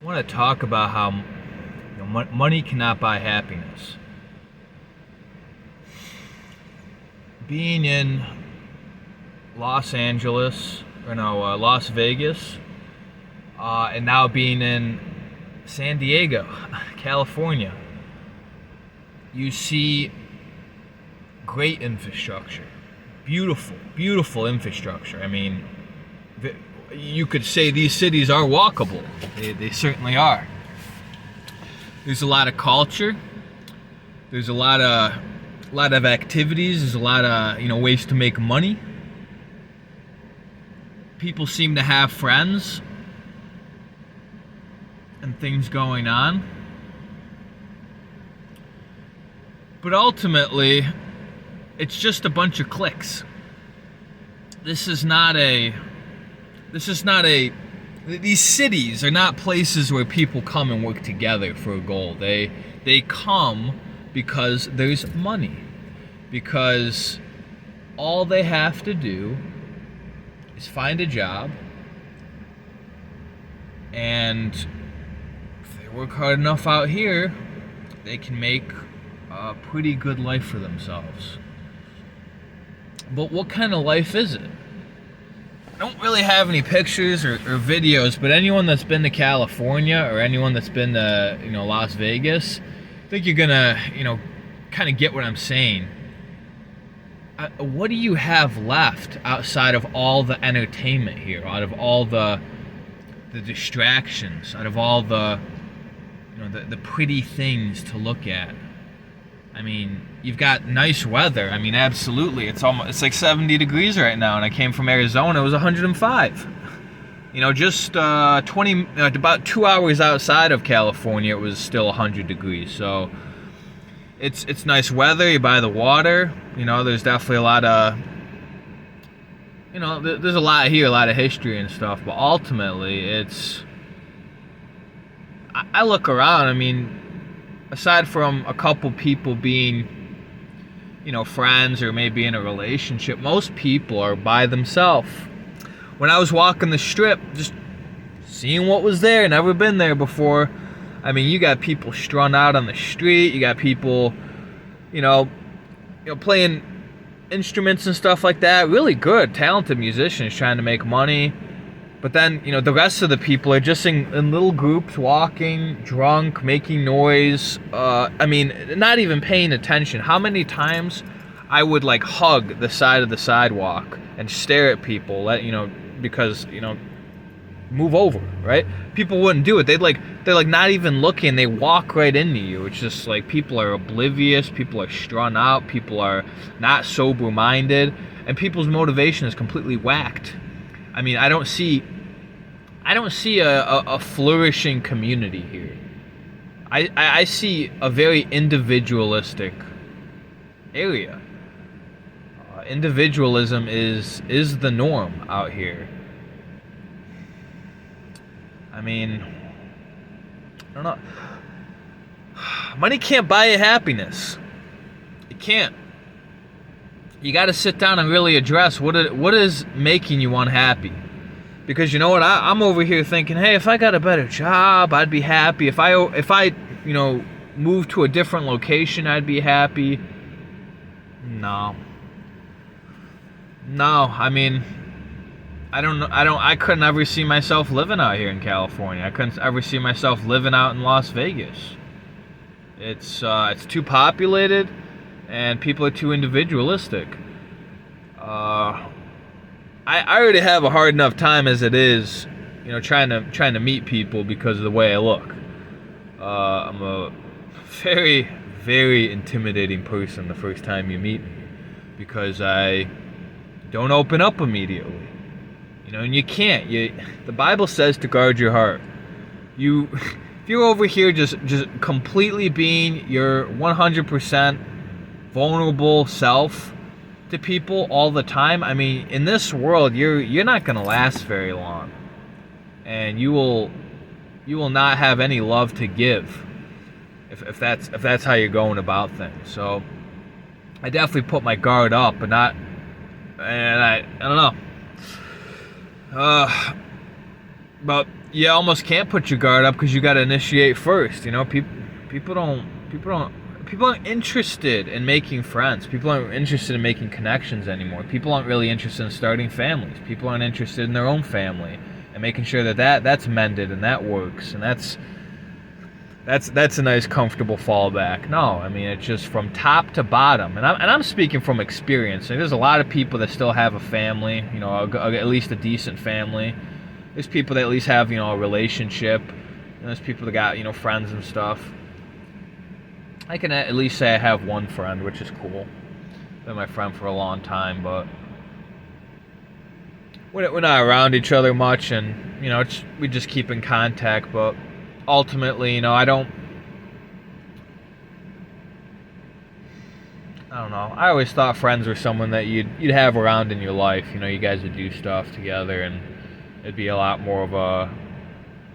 I want to talk about how money cannot buy happiness. Being in Los Angeles, Las Vegas, and now being in San Diego, California, you see great infrastructure, beautiful, beautiful infrastructure. I mean, you could say these cities are walkable. They certainly are. There's a lot of culture. There's a lot of activities. There's a lot of ways to make money. People seem to have friends and things going on. But ultimately, it's just a bunch of clicks. These cities are not places where people come and work together for a goal. They come because there's money. Because all they have to do is find a job, and if they work hard enough out here, they can make a pretty good life for themselves. But what kind of life is it? I don't really have any pictures or videos, but anyone that's been to California or anyone that's been to Las Vegas, I think you're gonna kind of get what I'm saying. What do you have left outside of all the entertainment here, out of all the distractions, out of all the pretty things to look at? I mean, you've got nice weather. I mean, absolutely. It's like 70 degrees right now, and I came from Arizona. It was 105. Just about 2 hours outside of California, it was still 100 degrees. So it's nice weather. You're by the water. There's definitely a lot of there's a lot here, a lot of history and stuff. But ultimately, I look around. I mean, aside from a couple people being, friends or maybe in a relationship, most people are by themselves. When I was walking the strip, just seeing what was there, never been there before. I mean, you got people strung out on the street. You got people, playing instruments and stuff like that. Really good, talented musicians trying to make money. But then, the rest of the people are just in little groups, walking, drunk, making noise. I mean, not even paying attention. How many times I would, hug the side of the sidewalk and stare at people, because, move over, right? People wouldn't do it. They're not even looking. They walk right into you. It's just people are oblivious. People are strung out. People are not sober-minded. And people's motivation is completely whacked. I mean, I don't see a flourishing community here. I see a very individualistic area. Individualism is the norm out here. I mean, I don't know. Money can't buy you happiness. It can't. You got to sit down and really address what is making you unhappy. Because you know what, I'm over here thinking, hey, if I got a better job, I'd be happy. If I moved to a different location, I'd be happy. No. I mean, I couldn't ever see myself living out here in California. I couldn't ever see myself living out in Las Vegas. It's too populated, and people are too individualistic. I already have a hard enough time as it is, trying to meet people because of the way I look. I'm a very, very intimidating person the first time you meet me, because I don't open up immediately. And you can't. The Bible says to guard your heart. If you're over here just completely being your 100% vulnerable self to people all the time, I mean, in this world, you're not going to last very long, and you will not have any love to give if that's how you're going about things. So I definitely put my guard up, but not, and I don't know. But you almost can't put your guard up because you got to initiate first. You know, people aren't interested in making friends. People aren't interested in making connections anymore. People aren't really interested in starting families. People aren't interested in their own family and making sure that's mended and that works, and that's a nice comfortable fallback. No, I mean, it's just from top to bottom, and I'm speaking from experience. And there's a lot of people that still have a family, you know, at least a decent family. There's people that at least have, you know, a relationship, and there's people that got, you know, friends and stuff. I can at least say I have one friend, which is cool. Been my friend for a long time, but we're not around each other much, and, you know, we just keep in contact. But ultimately, you know, I don't know. I always thought friends were someone that you'd have around in your life. You know, you guys would do stuff together, and it'd be a lot more of a,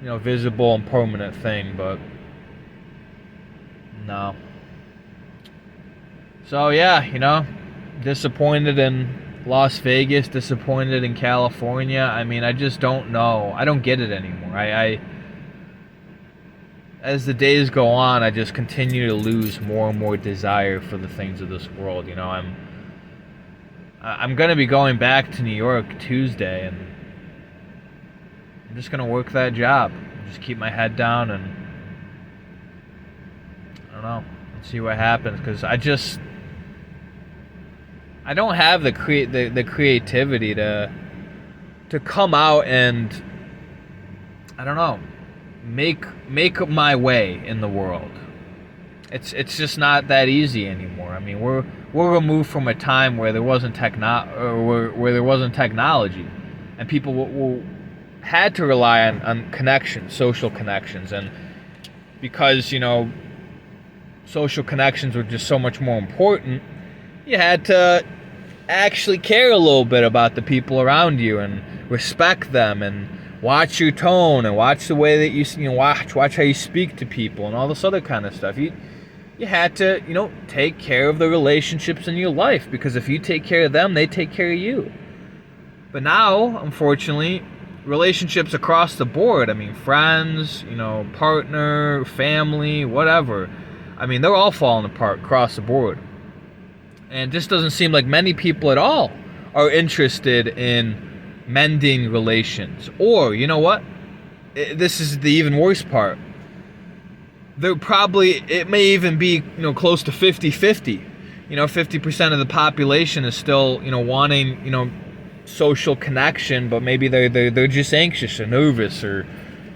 you know, visible and permanent thing. But no. So yeah, you know, disappointed in Las Vegas, disappointed in California. I mean, I just don't know. I don't get it anymore. I as the days go on, I just continue to lose more and more desire for the things of this world. You know, I'm going to be going back to New York Tuesday, and I'm just going to work that job. Just keep my head down, and I don't know, and see what happens, because I don't have the creativity to come out and, I don't know, make my way in the world. It's just not that easy anymore. I mean, we're removed from a time where there wasn't where there wasn't technology, and people had to rely on connections, social connections, and because, you know, social connections were just so much more important, you had to actually care a little bit about the people around you and respect them and watch your tone and watch the way that you know, watch how you speak to people and all this other kind of stuff. You had to, you know, take care of the relationships in your life, because if you take care of them, they take care of you. But now, unfortunately, relationships across the board, I mean, friends, you know, partner, family, whatever, I mean, they're all falling apart across the board. And it just doesn't seem like many people at all are interested in mending relations. Or, you know what? This is the even worse part. It may even be, you know, close to 50-50. You know, 50% of the population is still, you know, wanting, you know, social connection, but maybe they're just anxious or nervous, or,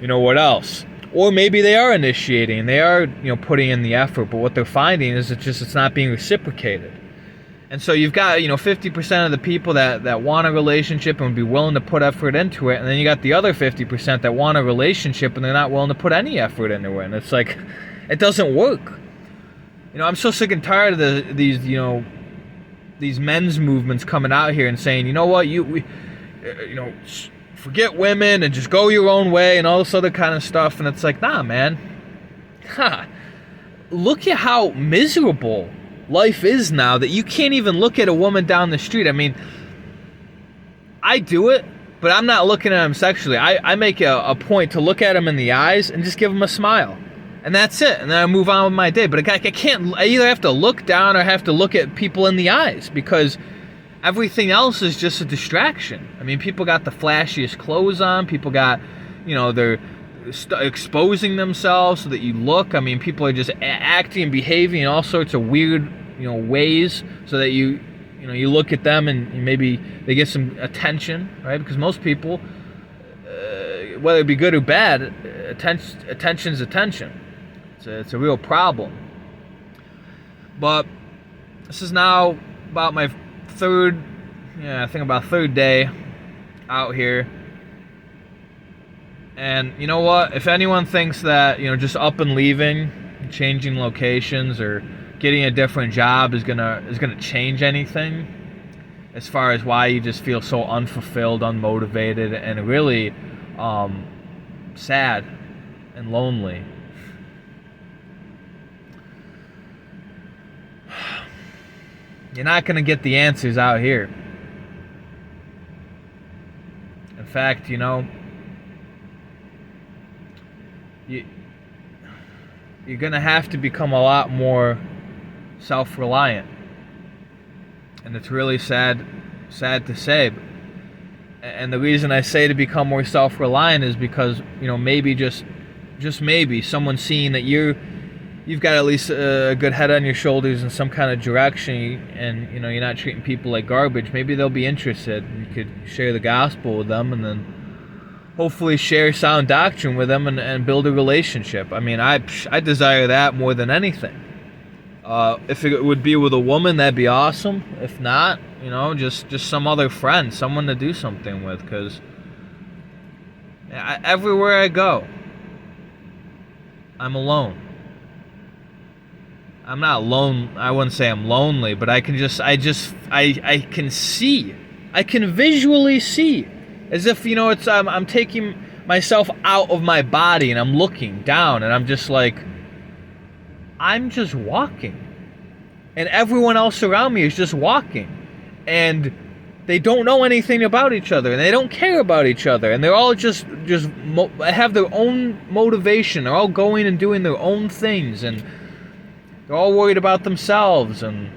you know, what else. Or maybe they are initiating, they are, you know, putting in the effort, but what they're finding is it's not being reciprocated. And so you've got, you know, 50% of the people that want a relationship and would be willing to put effort into it, and then you got the other 50% that want a relationship and they're not willing to put any effort into it. And it's like, it doesn't work. You know, I'm so sick and tired of these men's movements coming out here and saying, you know what, forget women and just go your own way and all this other kind of stuff. And it's like, nah, man. Look at how miserable life is now that you can't even look at a woman down the street. I mean, I do it, but I'm not looking at them sexually. I make a point to look at them in the eyes and just give them a smile. And that's it. And then I move on with my day. But I can't, I either have to look down or have to look at people in the eyes, because everything else is just a distraction. I mean, people got the flashiest clothes on. People got, you know, they're exposing themselves so that you look. I mean, people are just acting and behaving in all sorts of weird, you know, ways so that you look at them and maybe they get some attention, right? Because most people, whether it be good or bad, attention's attention. It's a real problem. But this is now about my third day out here. And you know what? If anyone thinks that, you know, just up and leaving, changing locations, or getting a different job is gonna change anything, as far as why you just feel so unfulfilled, unmotivated, and really sad and lonely, you're not gonna get the answers out here. In fact, you know, you, you're going to have to become a lot more self-reliant. And it's really sad to say. And the reason I say to become more self-reliant is because, maybe just maybe someone seeing that you've got at least a good head on your shoulders in some kind of direction, and you're not treating people like garbage. Maybe they'll be interested. You could share the gospel with them, and then hopefully share sound doctrine with them, and build a relationship. I mean, I desire that more than anything. If it would be with a woman, that'd be awesome. If not, just some other friend, someone to do something with. Because everywhere I go, I'm alone. I'm not alone. I wouldn't say I'm lonely, but I can see. I can visually see, as if it's I'm taking myself out of my body and I'm looking down and I'm just like, I'm just walking, and everyone else around me is just walking, and they don't know anything about each other, and they don't care about each other, and they're all just have their own motivation. They're all going and doing their own things, and they're all worried about themselves. And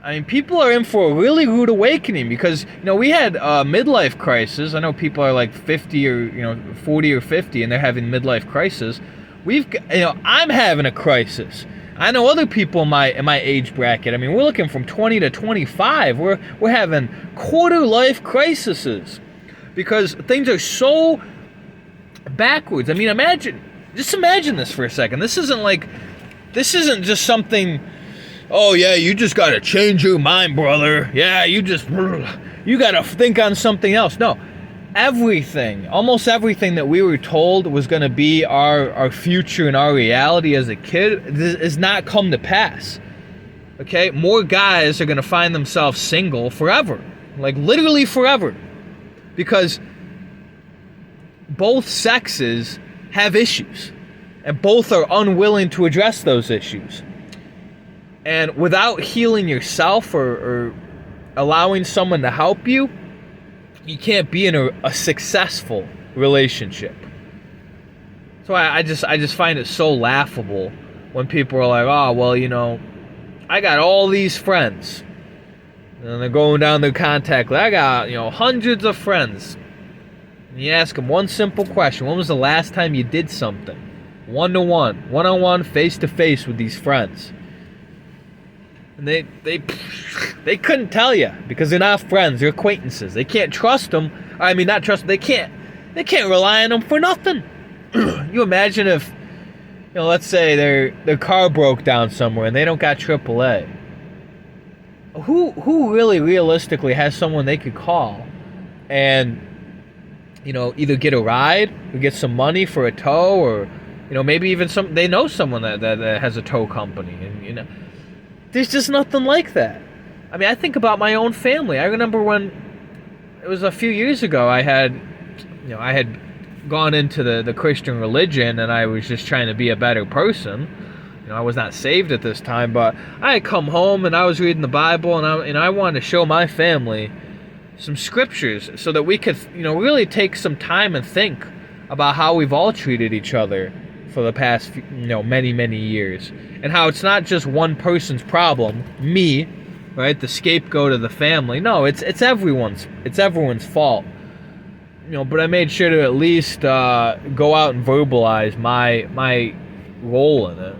I mean, people are in for a really rude awakening, because we had a midlife crisis. I know people are like 50 or 40 or 50, and they're having midlife crisis. I'm having a crisis. I know other people in my age bracket. I mean, we're looking from 20 to 25. We're having quarter life crises because things are so backwards. I mean, imagine this for a second. This isn't just something. Oh yeah, you just gotta change your mind, brother. Yeah, you gotta think on something else. No. Almost everything that we were told was going to be our future and our reality as a kid has not come to pass. Okay? More guys are going to find themselves single forever. Like, literally forever. Because both sexes have issues. And both are unwilling to address those issues. And without healing yourself or allowing someone to help you, you can't be in a successful relationship. So I just find it so laughable when people are like, oh, well, I got all these friends. And they're going down their contact list. I got, hundreds of friends. And you ask them one simple question. When was the last time you did something? One-to-one, one-on-one, face-to-face with these friends? And they couldn't tell you, because they're not friends, they're acquaintances. They can't trust them. I mean, not trust them. They can't rely on them for nothing. You imagine if, let's say their car broke down somewhere and they don't got AAA. Who really realistically has someone they could call and, either get a ride or get some money for a tow, or, maybe even they know someone that has a tow company, and, there's just nothing like that. I mean, I think about my own family. I remember when it was a few years ago, I had gone into the Christian religion, and I was just trying to be a better person. I was not saved at this time, but I had come home and I was reading the Bible, and I wanted to show my family some scriptures so that we could, really take some time and think about how we've all treated each other for the past, many, many years. And how it's not just one person's problem, me, right, the scapegoat of the family. No, it's everyone's fault. But I made sure to at least go out and verbalize my role in it.